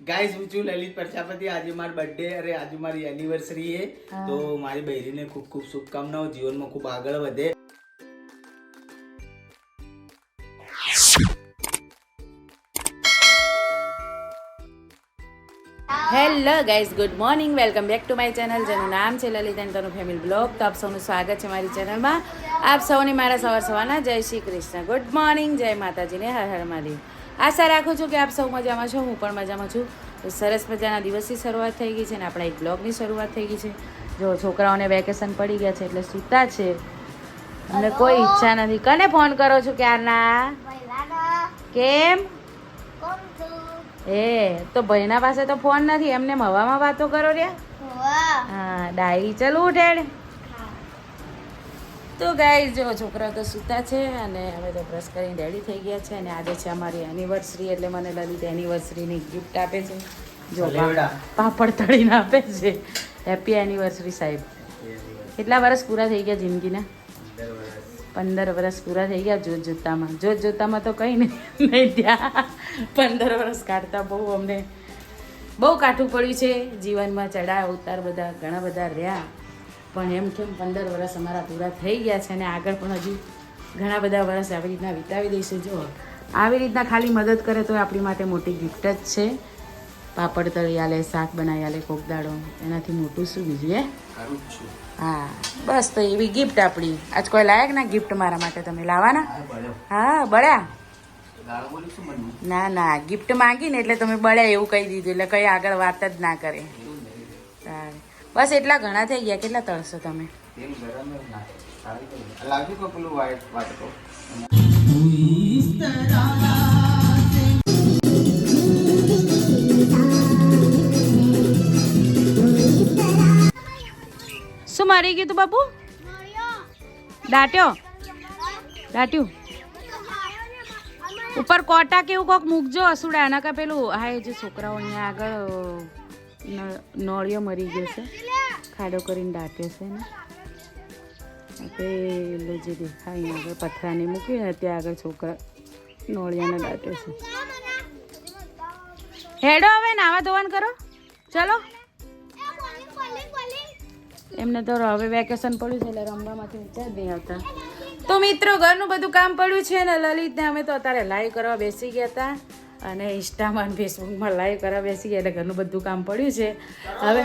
Guys હું છું લલિત પ્રજાપતિ. આજે મારી બર્થડે આજે મારી એનિવર્સરી છે. તો મારી બહેરીને ખૂબ ખૂબ શુભકામનાઓ, જીવનમાં ખૂબ આગળ વધે. Hello guys, good morning, welcome back to my channel જેનું નામ છે Lalit and Tanu family blog. તો આપ સૌનું સ્વાગત છે મારી ચેનલમાં. આપ સૌને મારા સવારના જય શ્રી કૃષ્ણ, ગુડ મોર્નિંગ, જય માતાજીને, હર હર મહાદેવ. આશા રાખું છું કે આપ સૌ મજામાં છો, હું પણ મજામાં છું. તો સરસ મજાના દિવસની શરૂઆત થઈ ગઈ છે અને આપણા એક બ્લોગની શરૂઆત થઈ ગઈ છે. જો છોકરાઓને વેકેશન પડી ગયા છે એટલે સૂતા છે અને કોઈ ઈચ્છા નથી. કને ફોન કરો છો ક્યારના? કેમ? એ તો ભાઈના પાસે તો ફોન નથી, એમને હવામાં વાતો કરો રે. હા ડાયરી, ચાલ ઉઠેડ. તો ગાઈઝ જો છોકરાઓ તો સૂતા છે અને અમે તો બ્રશ કરીને રેડી થઈ ગયા છે. અને આજે છે અમારી એનિવર્સરી, એટલે મને લલિત એનિવર્સરીની ગિફ્ટ આપે છે. જો પાપડ તળીને આપે છે. હેપી એનિવર્સરી સાહેબ. કેટલા વર્ષ પૂરા થઈ ગયા જિંદગીના? 15 વર્ષ પૂરા થઈ ગયા જોતામાં તો કંઈ નહીં ત્યાં 15 વર્ષ કાઢતા અમને બહુ કાઠું પડ્યું છે જીવનમાં. ચડાવ ઉતાર બધા ઘણા બધા રહ્યા, પણ એમ કેમ 15 વર્ષ અમારા પૂરા થઈ ગયા છે અને આગળ પણ હજુ ઘણા બધા વર્ષ આવી રીતના વિતાવી દઈશું. જો આવી રીતના ખાલી મદદ કરે તો આપણી માટે મોટી ગિફ્ટ જ છે. પાપડ તળી આલે, શાક બનાવી આલે કોક દાડો, એનાથી મોટું શું બીજું? હા બસ, તો એવી ગિફ્ટ આપણી. આજ કોઈ લાયક ના ગિફ્ટ મારા માટે તમે લાવવાના? હા બળ્યા? ના ના, ગિફ્ટ માંગીને એટલે તમે બળ્યા એવું કહી દીધું, એટલે કઈ આગળ વાત જ ના કરે. બસ એટલા ઘણા થઈ ગયા. કેટલા તળશો તમે? શું મારી ગયું તું બાપુ? દાટ્યું ઉપર કોટા કેવું કોક મૂકજો અસુડા ના કા પેલું. હા એ જે છોકરાઓ અહીંયા આગળ નળિયો મરી ગયો છે, ખાડો કરીને દાટ્યો છે ને પેલું જે દેખાય અહીંયા આગળ પથરાની મૂક્યું ને ત્યાં આગળ છોકરા નળિયાને દાટ્યો છે. હેડો હવે નાવા ધોવાનું કરો, ચલો. એમને તો હવે વેકેશન પડ્યું છે એટલે રમવામાંથી ઊંચા જ નહીં આવતા. તો મિત્રો ઘરનું બધું કામ પડ્યું છે ને લલિતને અમે તો અત્યારે લાઈવ કરવા બેસી ગયા હતા અને ઇન્સ્ટામાં અને ફેસબુકમાં લાઈવ કરવા બેસી ગયા, એટલે ઘરનું બધું કામ પડ્યું છે હવે.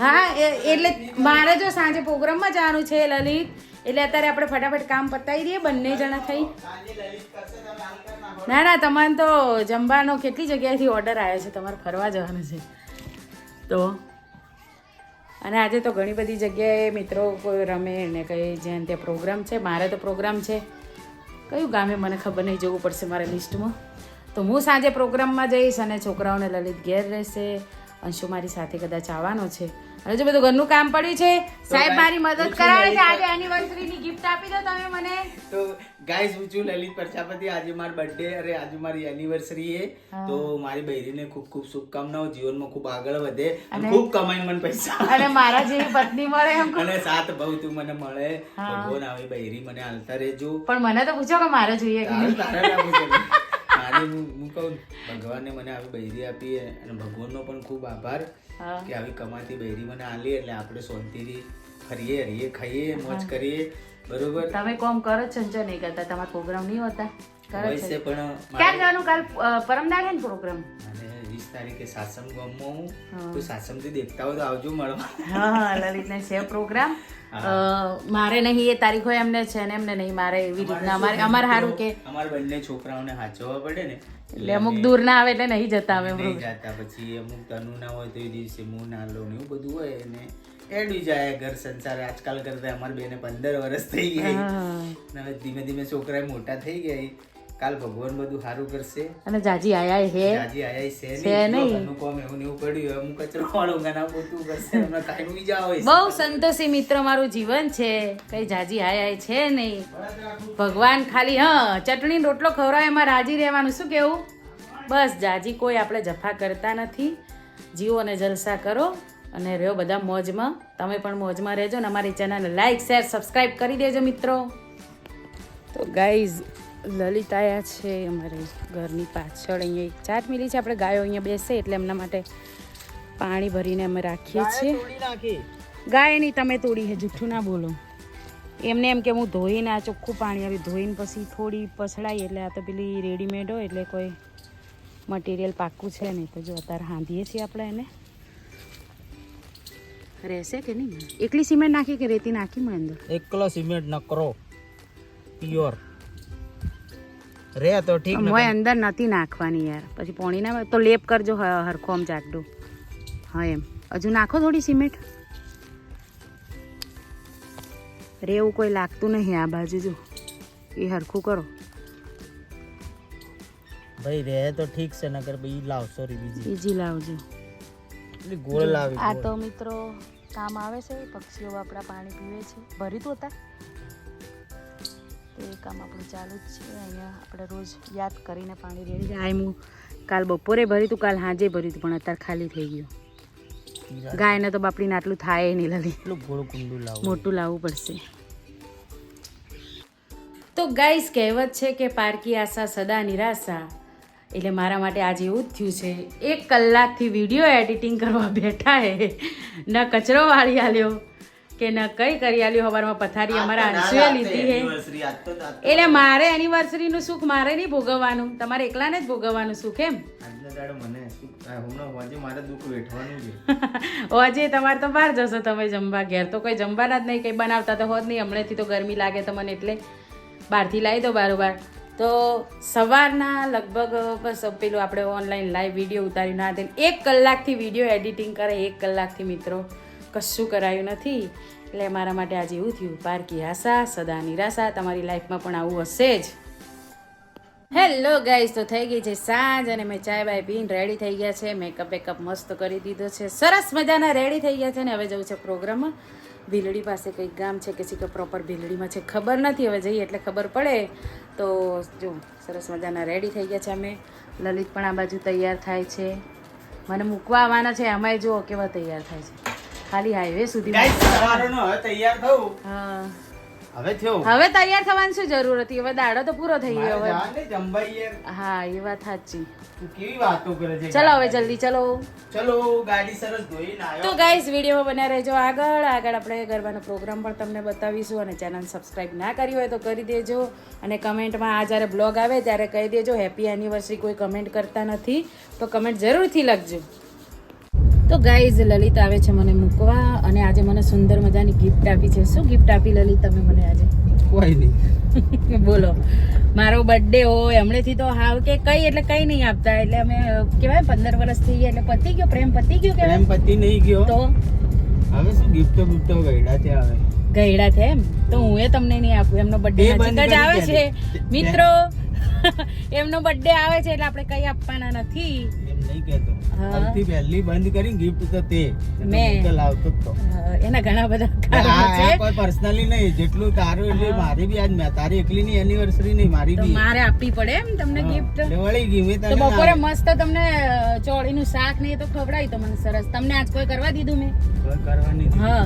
હા એટલે મારે જો સાંજે પ્રોગ્રામમાં જવાનું છે લલિત, એટલે અત્યારે આપણે ફટાફટ કામ પતાવી દઈએ બંને જણા થઈ. ના ના, તમારે તો જમવાનો કેટલી જગ્યાએથી ઓર્ડર આવ્યો છે, તમારે ફરવા જવાનું છે તો. અને આજે તો ઘણી બધી જગ્યાએ મિત્રો કોઈ રમે ને કંઈ જ્યાં ત્યાં પ્રોગ્રામ છે. મારે તો પ્રોગ્રામ છે કયું ગામે મને ખબર નહીં, જવું પડશે મારા લિસ્ટમાં. તો હું સાંજે પ્રોગ્રામમાં જઈશ અને છોકરાઓને લલિત ઘેર રહેશે. અંશુ મારી સાથે કદાચ આવવાનો છે. અને જો બધું ઘરનું કામ પડ્યું છે, સાહેબ મારી મદદ કરાવે છે. આજે એનિવર્સરીની ગિફ્ટ આપી દો તમે મને. તો ગાઈસ હું છું લલિત પ્રજાપતિ. આજે મારી બર્થડે આજે મારી એનિવર્સરી છે. તો મારી બહેરીને ખૂબ ખૂબ શુભકામનાઓ, જીવનમાં ખૂબ આગળ વધે અને ખૂબ કમાઈને મને પૈસા અને મારા જેવી પત્ની મળે અને સાથ બહુ તું મને મળે. ભગવાન આવી બહેરી મને આલતા રહેજો. પણ મને તો પૂછો કે મારે જોઈએ કે નહીં. હું કહું ભગવાને મને આવી બહેરી આપી અને ભગવાનનો પણ ખૂબ આભાર કે આવી કમાતી બહેરી મને આલી, એટલે આપણે શાંતિથી ફરીએ, હરીએ, ખાઈએ, મોજ કરીએ. બરોબર? તમે કોમ કરો છો ને નહીં કરતા? તમારા પ્રોગ્રામ નહીં હોતા? કરે છે પણ ક્યાં જવાનું? કાલ પરમદાડે ને પ્રોગ્રામ? અને 20 તારીખે સાસમ ગામમાં હું તો સાસમથી દેખતા હોય તો આવજો મળવા. હા લલિતને છે પ્રોગ્રામ. મારે નહીં એ તારીખ હોય એમને છે ને એમને નહીં. મારે એવી રીતના અમારે સારું કે અમારે બંને છોકરાઓને હાચવવા પડે ને, એટલે અમુક દૂર ના આવે એટલે નહીં જતા અમે નહીં જતા. પછી અમુક તનુ ના હોય તો એ દિવસે હું ના લઉં એવું બધું હોય ને એડી જાય ઘર સંસાર. આજકાલ કરતા અમારે બેને 15 વર્ષ થઈ ગયા, હવે ધીમે ધીમે છોકરા મોટા થઈ ગયા. કાલ ભગવાન બધું સારું કરશે. અને જાજી આયા છે નહીં કોમ એવું એવું પડ્યું, હું કચરો વાળું ગાના પોતું કરશે, હમણાં કાઈ જાવ. બહુ સંતોષી મિત્ર મારું જીવન છે, કઈ જાજી આયા છે નહીં. ભગવાન ખાલી ચટણી રોટલો ખવડાવે એમાં રાજી રહેવાનું. શું કેવું? બસ જાજી કોઈ આપણે જફા કરતા નથી. જીવો અને જલસા કરો અને રહ્યો બધા મોજમાં. તમે પણ મોજમાં રહેજો ને અમારી ચેનલને લાઈક, શેર, સબસ્ક્રાઈબ કરી દેજો મિત્રો. તો ગાઈઝ લલિત આયા છે અમારે ઘરની પાછળ. અહીંયા એક ચાટ મિલી છે, આપણે ગાયો અહીંયા બેસે એટલે એમના માટે પાણી ભરીને અમે રાખીએ છીએ. ગાય નહીં, તમે તોડી છે, જૂઠું ના બોલો. એમને એમ કે હું ધોઈને આ ચોખ્ખું પાણી આવી ધોઈને પછી થોડી પસડાઈ, એટલે આ તો પેલી રેડીમેડ હોય એટલે કોઈ મટીરિયલ પાક્કું છે નહીં. તો જો અત્યારે હાંધીએ છીએ આપણે એને. રહેશે કે નહીં? એકલી સિમેન્ટ નાખી કે રેતી નાખી મેં અંદર? એકલો સિમેન્ટ ન કરો, પ્યોર રે તો ઠીક. મોય અંદર નથી નાખવાની યાર, પછી પોણી ના તો લેપ કરજો હરખો આમ ચાકડું. હા એમ હજુ નાખો થોડી સિમેન્ટ. રે એવું કોઈ લાગતું નહીં આ બાજુ, જો એ હરખું કરો ભાઈ. રે તો ઠીક છે, નકર ભાઈ લાવશો રી બીજી લાવજો. ગોળ લાવી. આ તો મિત્રો કામ આવે છે, પક્ષીઓ આપણા પાણી પીવે છે. ભરી તો હતા તો એ કામ આપણું ચાલુ જ છે. અહીંયા આપણે રોજ યાદ કરીને પાણી રેડી જાય. હું કાલ બપોરે ભરી હતું, કાલ સાંજે ભરી હતું, પણ અત્યારે ખાલી થઈ ગયું. ગાયને તો બાપડીને આટલું થાય નહીં લલી, મોટું લાવવું પડશે. તો ગાઈસ કહેવત છે કે પારકી આશા સદા નિરાશા. એટલે મારા માટે આજે એવું જ થયું છે. 1 કલાકથી વિડીયો એડિટિંગ કરવા બેઠા હે, ન કચરો વાળી આલ્યો કે ન કઈ કરી આલ્યો. સવારમાં પથારી અમારા અંશુએ લીધી હે, એટલે મારે એનિવર્સરીનું સુખ મારે નહીં ભોગવવાનું, તમારે એકલાને જ ભોગવવાનું સુખ. એમ આજે તમારે તો બહાર જશો તમે જમવા, ઘેર તો કોઈ જમવાના જ નહીં, કંઈ બનાવતા તો હોત નહીં. હમણાંથી તો ગરમી લાગે તમને એટલે બહારથી લાવી દો બારોબાર. તો સવારના લગભગ બસ પેલું આપણે ઓનલાઈન લાઈવ વિડીયો ઉતારી ના દે. 1 કલાકથી વિડીયો એડિટિંગ કરે, 1 કલાકથી મિત્રો કશું કરાયું નથી. એટલે મારા માટે આજે એવું થયું, પારકી આશા સદા નિરાશા. તમારી લાઈફમાં પણ આવું હશે જ. હેલો ગાઈસ, તો થઈ ગઈ છે સાંજ અને મેં ચાય બાય પીને રેડી થઈ ગયા છે. મેકઅપ બેકઅપ મસ્ત કરી દીધો છે, સરસ મજાના રેડી થઈ ગયા છે. ને હવે જવું છે પ્રોગ્રામમાં. ભીલડી પાસે કંઈક ગામ છે કે છે કે પ્રોપર ભીલડીમાં છે ખબર નથી, હવે જઈએ એટલે ખબર પડે. તો જો સરસ મજાના રેડી થઈ ગયા છે અમે. લલિત પણ આ બાજુ તૈયાર થાય છે, મને મૂકવા આવવાના છે. આમાંય જુઓ કેવા તૈયાર થાય છે, ખાલી હાઈવે સુધી. હવે તૈયાર થવાની શું જરૂર હતી? હવે દાડો તો પૂરો થઈ ગયો. હા એ વાત સાચી. ચલો હવે જલ્દી ચલો ગાડી સરસ ધોઈને આવ્યો. તો ગાઈસ વિડીયોમાં બન્યા રહેજો. આગળ આપણે ગરબાનો પ્રોગ્રામ પણ તમને બતાવીશું. અને ચેનલ સબસ્ક્રાઇબ ના કરી હોય તો કરી દેજો. અને કમેન્ટમાં આ જ્યારે બ્લોગ આવે ત્યારે કહી દેજો હેપી એનિવર્સરી. કોઈ કમેન્ટ કરતા નથી તો કમેન્ટ જરૂરથી લખજો. તો ગાઈઝ લલિત આવે છે મને મૂકવા, અને આજે મને સુંદર મજાની ગિફ્ટ આપી છે. શું ગિફ્ટ આપી લલિત તમે મને આજે? કોઈ નહીં બોલો. મારો બર્થડે હોય હમણાંથી તો હાવ કે કઈ એટલે કઈ નહીં આપતા. એટલે અમે કેવાય 15 વર્ષ થઈ ગયા એટલે પતી ગયો, પ્રેમ પતી ગયો. પ્રેમ પતી નહીં ગયો તો હવે શું ગિફ્ટ ગયડા છે. હવે ગયડા છે એમ તો હું એ તમને નહીં આપું. એમનો બર્થડે નજીક જ આવે છે મિત્રો, એમનો બર્થડે આવે છે એટલે આપણે કઈ આપવાના નથી. નહીં કહેતો, સૌથી પહેલી બંધ કરી ગિફ્ટ તો તે મેં લાવતો તો. એના ઘણા બધા કારણો છે, કોઈ પર્સનલી નહીં, જેટલું તારું એટલે મારી બી આજ તારી એકલી ની એનિવર્સરી નહીં, મારી બી મારે આપવી પડે એમ તમને ગિફ્ટ. વળી ગઈ મેં તો બપોરે મસ્ત તમને ચોળીનું શાક ને એ તો ખવડાવી તો મને સરસ. તમને આજ કોઈ કરવા દીધું? મેં કોઈ કરવાની. હા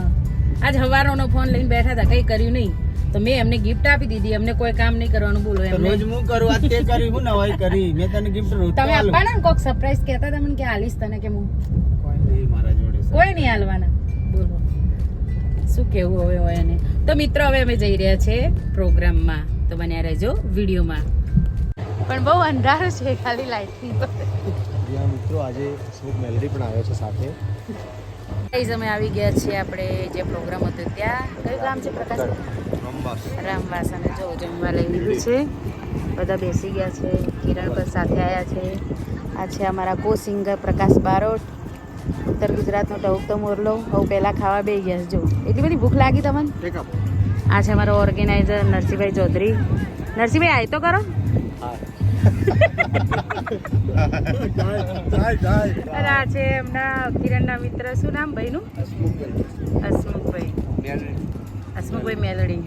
આજ હવારોનો ફોન લઈને બેઠા હતા, કઈ કર્યું નહીં તો મેં એમને ગિફ્ટ આપી દીધી. એમને કોઈ કામ નહીં કરવાનું. બોલો એમ રોજ હું કરું, આ તે કરી હું નવાઈ કરી. મેં તને ગિફ્ટ રોજ તમે આપવાના ને કોક સરપ્રાઈઝ કહેતા હતા મને કે આલીશ તને, કે હું કોઈ નહીં મારા જોડે, કોઈ નહીં આલવાના. બોલો શું કેવું હવે હોય એને. તો મિત્રો હવે અમે જઈ રહ્યા છે પ્રોગ્રામમાં, તો બન્યા રહેજો વિડીયોમાં. પણ બહુ અંધારું છે, ખાલી લાઇટની મિત્રો. આજે સ્મૂથ મેલેડી પણ આવ્યો છે સાથે. અમે આવી ગયા છીએ આપણે જે પ્રોગ્રામ હતો ત્યાં. કયું ગામ છે પ્રકાશ? રામવાસ. અને જો જમવા લઈ લીધું છે, બધા બેસી ગયા છે. કિરણ પણ સાથે આવ્યા છે. આ છે અમારા કો સિંગર પ્રકાશ બારોટ, ઉત્તર ગુજરાતનો ટહુકતો મોરલો. હવે પહેલાં ખાવા બેસી ગયા. જો એટલી બધી ભૂખ લાગી તમને. આ છે અમારો ઓર્ગેનાઇઝર નરસિંહભાઈ ચૌધરી. નરસિંહભાઈ આય તો કરો. આ છે એમના કિરણના મિત્ર, શું નામ ભાઈનું? હસમુખભાઈ મેલડી.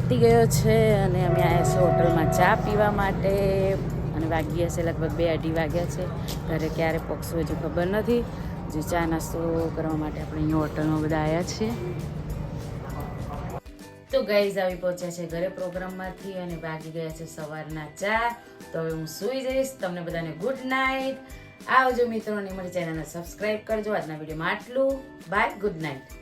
પતી ગયો છે અને અમે આવ્યા છીએ હોટલમાં ચા પીવા માટે અને વાગી હશે લગભગ 2-2:30 વાગ્યા છે. ઘરે ક્યારે પહોંચશું હજુ ખબર નથી. હજુ ચા નાસ્તો કરવા માટે આપણે અહીંયા હોટલમાં બધા આવ્યા છીએ. તો ગાઈઝ આવી પહોંચ્યા છે ઘરે પ્રોગ્રામમાંથી અને વાગી ગયા છે સવારના 4. તો હવે હું સૂઈ જઈશ. તમને બધાને ગુડ નાઇટ. આવજો મિત્રો અને મારી ચેનલને સબસ્ક્રાઈબ કરજો. આજના વિડીયોમાં આટલું. Bye, good night.